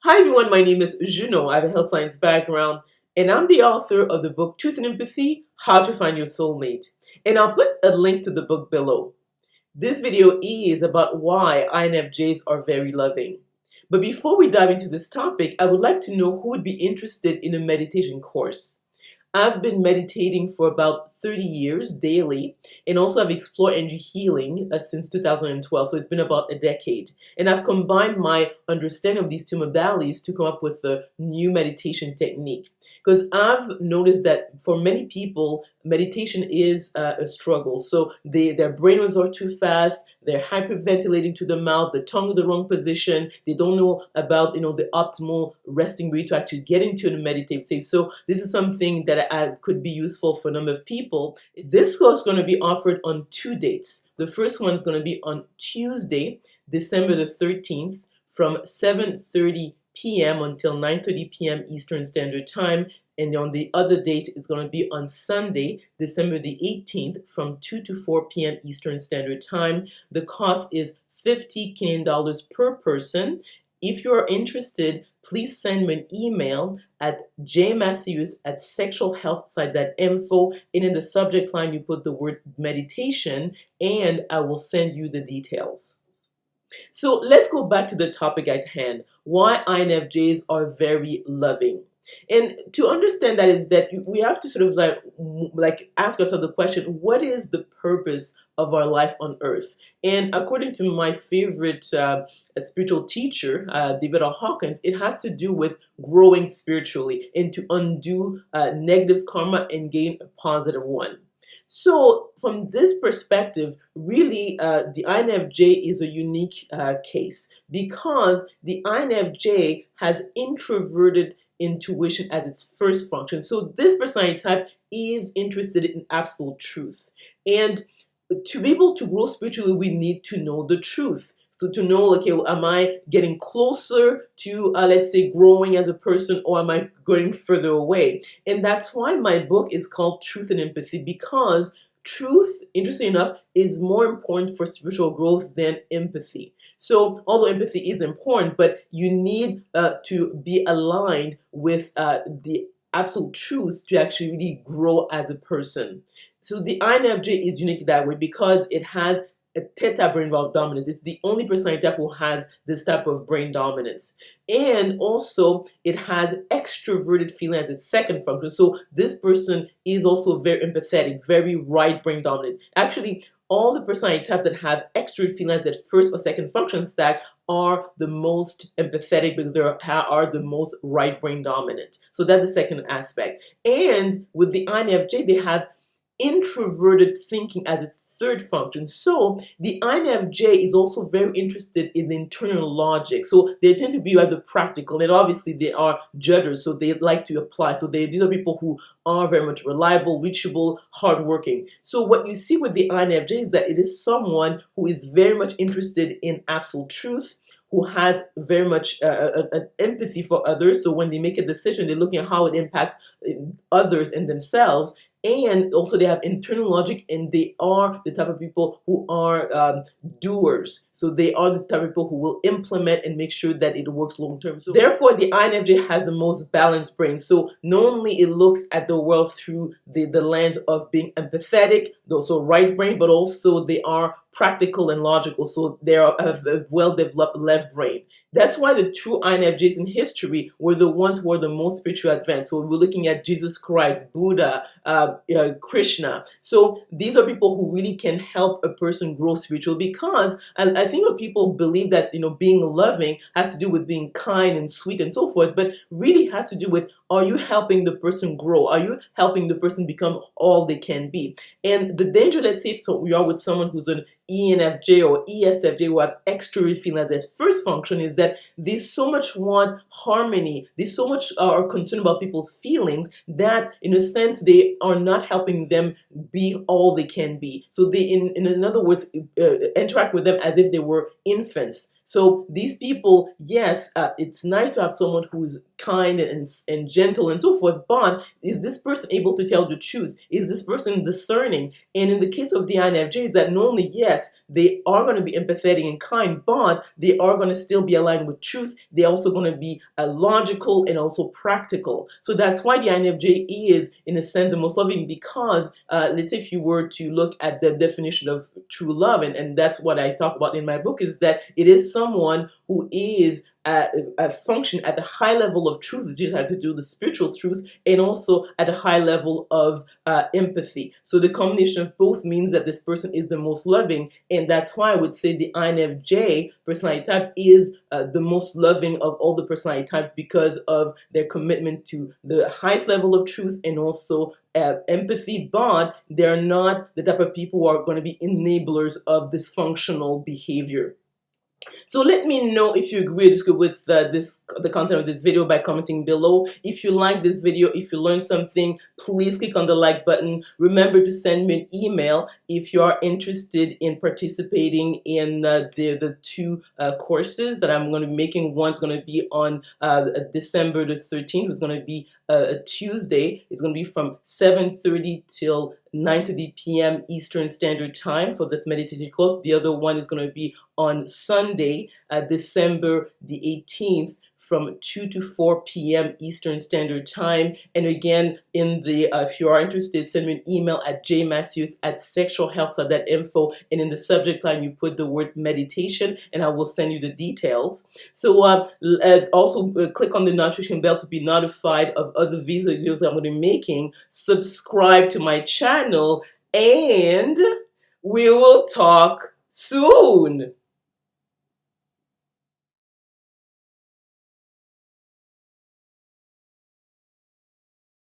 Hi everyone, my name is Junon. I have a health science background and I'm the author of the book Truth and Empathy, How to Find Your Soulmate. And I'll put a link to the book below. This video is about why INFJs are very loving. But before we dive into this topic, I would like to know who would be interested in a meditation course. I've been meditating for about 30 years daily, and also I've explored energy healing since 2012, so it's been about a decade. And I've combined my understanding of these two modalities to come up with a new meditation technique. Because I've noticed that for many people, meditation is a struggle. So their brain waves are too fast, they're hyperventilating to the mouth, the tongue is the wrong position, they don't know about the optimal resting breath to actually get into a meditative state. So this is something that could be useful for a number of people. This course is going to be offered on 2 dates. The first one is going to be on Tuesday, December the 13th from 7:30 p.m. until 9:30 p.m. Eastern Standard Time. And on the other date is going to be on Sunday, December the 18th from 2 to 4 p.m. Eastern Standard Time. The cost is $50 Canadian per person. If you are interested, please send me an email at jmaceus@sexualhealthsite.info, and in the subject line you put the word meditation and I will send you the details. So let's go back to the topic at hand, why INFJs are very loving. And to understand that is that we have to sort of like ask ourselves the question, what is the purpose of our life on earth? And according to my favorite spiritual teacher, David R. Hawkins, it has to do with growing spiritually and to undo negative karma and gain a positive one. So from this perspective, really the INFJ is a unique case because the INFJ has introverted intuition as its first function. So this personality type is interested in absolute truth. And to be able to grow spiritually, we need to know the truth. So to know, okay, am I getting closer to, let's say, growing as a person, or am I going further away? And that's why my book is called Truth and Empathy, because truth, interesting enough, is more important for spiritual growth than empathy. So although empathy is important, but you need to be aligned with the absolute truth to actually really grow as a person. So the INFJ is unique that way because it has a theta brain dominance. It's the only personality type who has this type of brain dominance. And also it has extroverted feeling as its second function. So this person is also very empathetic, very right brain dominant. Actually, all the personality types that have extroverted feeling as their first or second function stack are the most empathetic because they are the most right brain dominant. So that's the second aspect. And with the INFJ, they have introverted thinking as its third function. So the INFJ is also very interested in internal logic. So they tend to be rather practical, and obviously they are judges, so they like to apply. So these are people who are very much reliable, reachable, hardworking. So what you see with the INFJ is that it is someone who is very much interested in absolute truth, who has very much an empathy for others. So when they make a decision, they're looking at how it impacts others and themselves. And also they have internal logic, and they are the type of people who are doers. So they are the type of people who will implement and make sure that it works long term. So therefore, the INFJ has the most balanced brain. So not only it looks at the world through the lens of being empathetic, also right brain, but also they are practical and logical. So they are a well-developed left brain. That's why the true INFJs in history were the ones who were the most spiritually advanced. So we're looking at Jesus Christ, Buddha, Krishna. So these are people who really can help a person grow spiritually, because I think what people believe that being loving has to do with being kind and sweet and so forth, but really has to do with, are you helping the person grow? Are you helping the person become all they can be? And the danger, let's say, if we are with someone who's an ENFJ or ESFJ who have extroverted feeling as their first function, is that they so much want harmony, they so much are concerned about people's feelings that in a sense they are not helping them be all they can be. So they in other words interact with them as if they were infants. So these people, yes, it's nice to have someone who is kind and gentle and so forth, but is this person able to tell the truth? Is this person discerning? And in the case of the INFJs, that not only, yes, they are going to be empathetic and kind, but they are going to still be aligned with truth. They're also going to be logical and also practical. So that's why the INFJ is, in a sense, the most loving, because let's say if you were to look at the definition of true love, and that's what I talk about in my book, is that it is someone who is a function at a high level of truth. It just has to do with the spiritual truth, and also at a high level of empathy. So the combination of both means that this person is the most loving, and that's why I would say the INFJ personality type is the most loving of all the personality types, because of their commitment to the highest level of truth and also empathy, but they're not the type of people who are going to be enablers of dysfunctional behavior. So let me know if you agree or disagree with the content of this video by commenting below. If you like this video, if you learned something, please click on the like button. Remember to send me an email if you are interested in participating in the two courses that I'm going to be making. One's going to be on December the 13th. It's going to be a Tuesday. It's going to be from 7:30 till 9:30 p.m. Eastern Standard Time for this meditative course. The other one is going to be on Sunday, December the 18th, from 2 to 4 p.m. Eastern Standard Time. And again, if you are interested, send me an email at jmaceus@sexualhealth.info, and in the subject line you put the word meditation, and I will send you the details. So also click on the notification bell to be notified of other videos I'm going to be making. Subscribe to my channel, and we will talk soon.